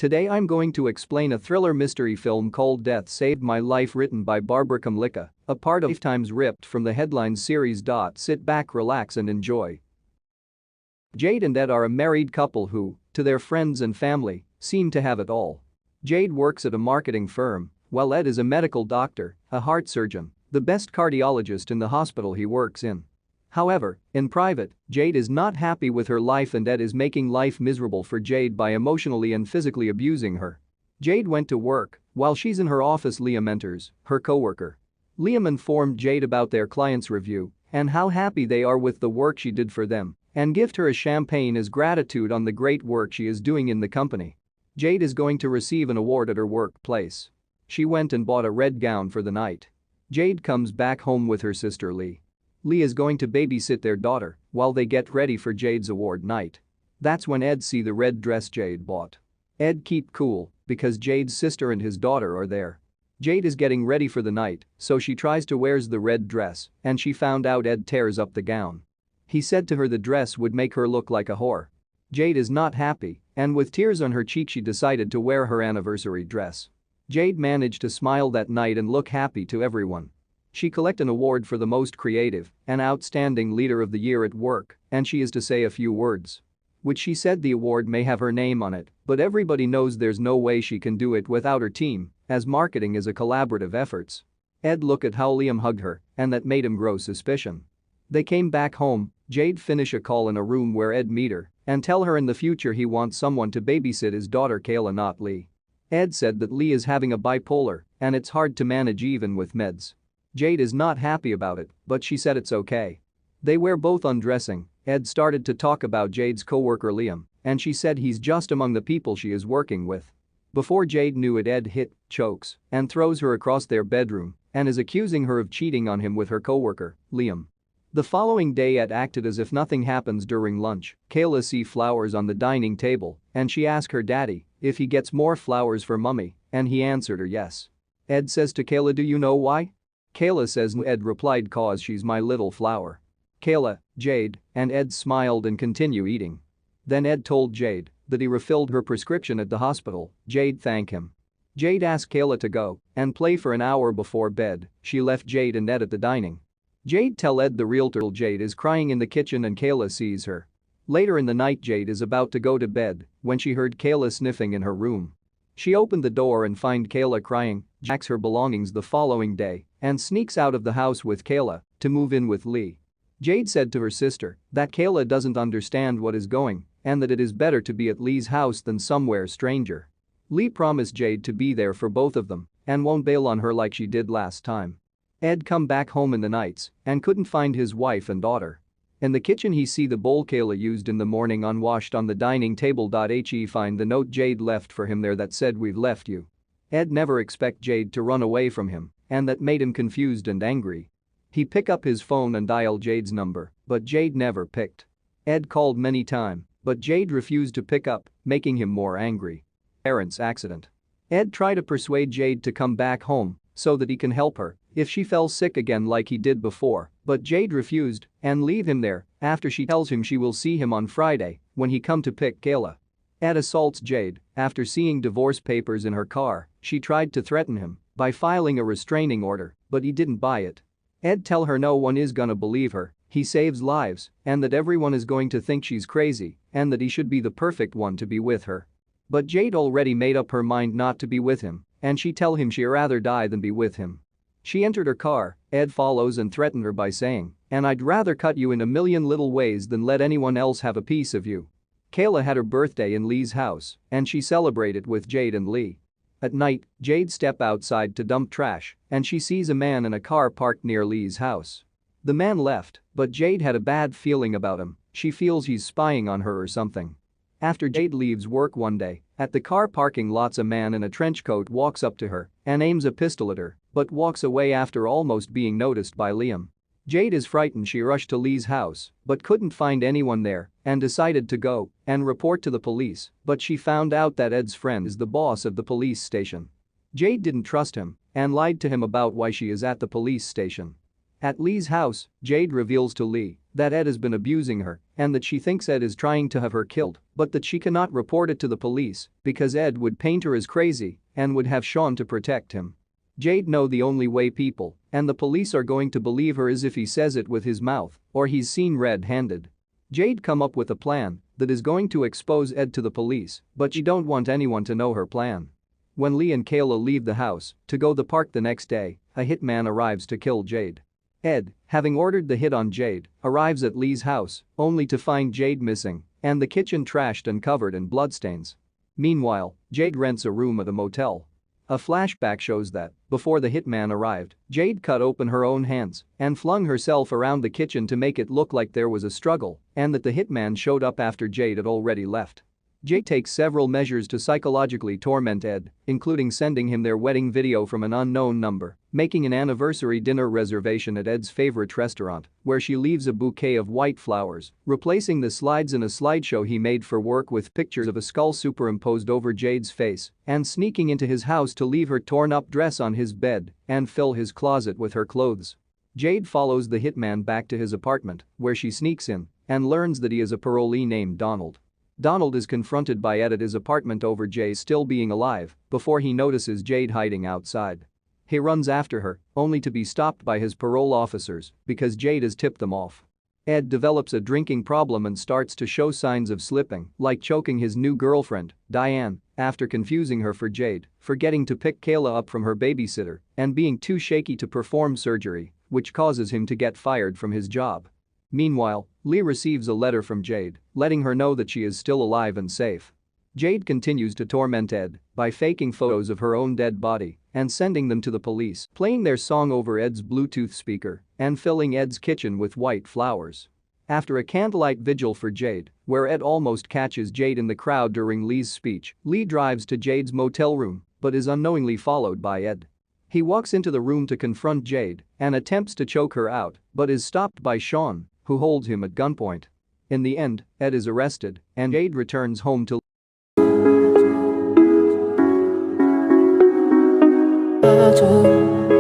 Today I'm going to explain a thriller mystery film called Death Saved My Life written by Barbara Komlicka, a part of Lifetime's ripped from the headlines series. Sit back, relax and enjoy. Jade and Ed are a married couple who, to their friends and family, seem to have it all. Jade works at a marketing firm, while Ed is a medical doctor, a heart surgeon, the best cardiologist in the hospital he works in. However, in private, Jade is not happy with her life and Ed is making life miserable for Jade by emotionally and physically abusing her. Jade went to work. While she's in her office, Liam enters, her co-worker. Liam informed Jade about their client's review and how happy they are with the work she did for them and gift her a champagne as gratitude on the great work she is doing in the company. Jade is going to receive an award at her workplace. She went and bought a red gown for the night. Jade comes back home with her sister Lee. Lee is going to babysit their daughter while they get ready for Jade's award night. That's when Ed sees the red dress Jade bought. Ed keep cool because Jade's sister and his daughter are there. Jade is getting ready for the night, so she tries to wears the red dress and she found out Ed tears up the gown. He said to her the dress would make her look like a whore. Jade is not happy and with tears on her cheek she decided to wear her anniversary dress. Jade managed to smile that night and look happy to everyone. She collected an award for the most creative and outstanding leader of the year at work and she is to say a few words. Which she said the award may have her name on it, but everybody knows there's no way she can do it without her team, as marketing is a collaborative efforts. Ed looked at how Liam hugged her and that made him grow suspicion. They came back home. Jade finish a call in a room where Ed meet her and tell her in the future he wants someone to babysit his daughter Kayla, not Lee. Ed said that Lee is having a bipolar and it's hard to manage even with meds. Jade is not happy about it, but she said it's okay. They were both undressing. Ed started to talk about Jade's co-worker Liam and she said he's just among the people she is working with. Before Jade knew it, Ed hit, chokes, and throws her across their bedroom and is accusing her of cheating on him with her co-worker, Liam. The following day Ed acted as if nothing happens during lunch. Kayla see flowers on the dining table and she asked her daddy if he gets more flowers for mommy and he answered her yes. Ed says to Kayla, "Do you know why?" Kayla says no. Ed replied, "Cause she's my little flower." Kayla, Jade, and Ed smiled and continue eating. Then Ed told Jade that he refilled her prescription at the hospital. Jade thanked him. Jade asked Kayla to go and play for an hour before bed. She left Jade and Ed at the dining. Jade tell Ed the realtor Jade is crying in the kitchen and Kayla sees her. Later in the night Jade is about to go to bed when she heard Kayla sniffing in her room. She opened the door and find Kayla crying, packs her belongings the following day and sneaks out of the house with Kayla to move in with Lee. Jade said to her sister that Kayla doesn't understand what is going and that it is better to be at Lee's house than somewhere stranger. Lee promised Jade to be there for both of them and won't bail on her like she did last time. Ed come back home in the nights and couldn't find his wife and daughter. In the kitchen he see the bowl Kayla used in the morning unwashed on the dining table. He find the note Jade left for him there that said, "We've left you." Ed never expect Jade to run away from him and that made him confused and angry. He pick up his phone and dial Jade's number, but Jade never picked. Ed called many times, but Jade refused to pick up, making him more angry. Parents' accident. Ed tried to persuade Jade to come back home so that he can help her if she fell sick again like he did before, but Jade refused and leave him there after she tells him she will see him on Friday when he come to pick Kayla. Ed assaults Jade after seeing divorce papers in her car. She tried to threaten him by filing a restraining order, but he didn't buy it. Ed tell her no one is gonna believe her, he saves lives and that everyone is going to think she's crazy and that he should be the perfect one to be with her. But Jade already made up her mind not to be with him and she tell him she'd rather die than be with him. She entered her car. Ed follows and threatened her by saying, "And I'd rather cut you in a million little ways than let anyone else have a piece of you." Kayla had her birthday in Lee's house and she celebrated with Jade and Lee. At night, Jade step outside to dump trash and she sees a man in a car parked near Lee's house. The man left, but Jade had a bad feeling about him. She feels he's spying on her or something. After Jade leaves work one day, at the car parking lots a man in a trench coat walks up to her and aims a pistol at her but walks away after almost being noticed by Liam. Jade is frightened. She rushed to Lee's house but couldn't find anyone there and decided to go and report to the police, but she found out that Ed's friend is the boss of the police station. Jade didn't trust him and lied to him about why she is at the police station. At Lee's house, Jade reveals to Lee that Ed has been abusing her and that she thinks Ed is trying to have her killed, but that she cannot report it to the police because Ed would paint her as crazy and would have Sean to protect him. Jade know the only way people and the police are going to believe her is if he says it with his mouth or he's seen red-handed. Jade come up with a plan that is going to expose Ed to the police, but she don't want anyone to know her plan. When Lee and Kayla leave the house to go to the park the next day, a hitman arrives to kill Jade. Ed, having ordered the hit on Jade, arrives at Lee's house only to find Jade missing and the kitchen trashed and covered in bloodstains. Meanwhile, Jade rents a room at a motel. A flashback shows that, before the hitman arrived, Jade cut open her own hands and flung herself around the kitchen to make it look like there was a struggle and that the hitman showed up after Jade had already left. Jade takes several measures to psychologically torment Ed, including sending him their wedding video from an unknown number, making an anniversary dinner reservation at Ed's favorite restaurant, where she leaves a bouquet of white flowers, replacing the slides in a slideshow he made for work with pictures of a skull superimposed over Jade's face, and sneaking into his house to leave her torn-up dress on his bed and fill his closet with her clothes. Jade follows the hitman back to his apartment, where she sneaks in and learns that he is a parolee named Donald. Donald is confronted by Ed at his apartment over Jade still being alive before he notices Jade hiding outside. He runs after her, only to be stopped by his parole officers because Jade has tipped them off. Ed develops a drinking problem and starts to show signs of slipping, like choking his new girlfriend, Diane, after confusing her for Jade, forgetting to pick Kayla up from her babysitter, and being too shaky to perform surgery, which causes him to get fired from his job. Meanwhile, Lee receives a letter from Jade, letting her know that she is still alive and safe. Jade continues to torment Ed by faking photos of her own dead body and sending them to the police, playing their song over Ed's Bluetooth speaker and filling Ed's kitchen with white flowers. After a candlelight vigil for Jade, where Ed almost catches Jade in the crowd during Lee's speech, Lee drives to Jade's motel room but is unknowingly followed by Ed. He walks into the room to confront Jade and attempts to choke her out but is stopped by Sean, who holds him at gunpoint. In the end, Ed is arrested and Jade returns home to I do.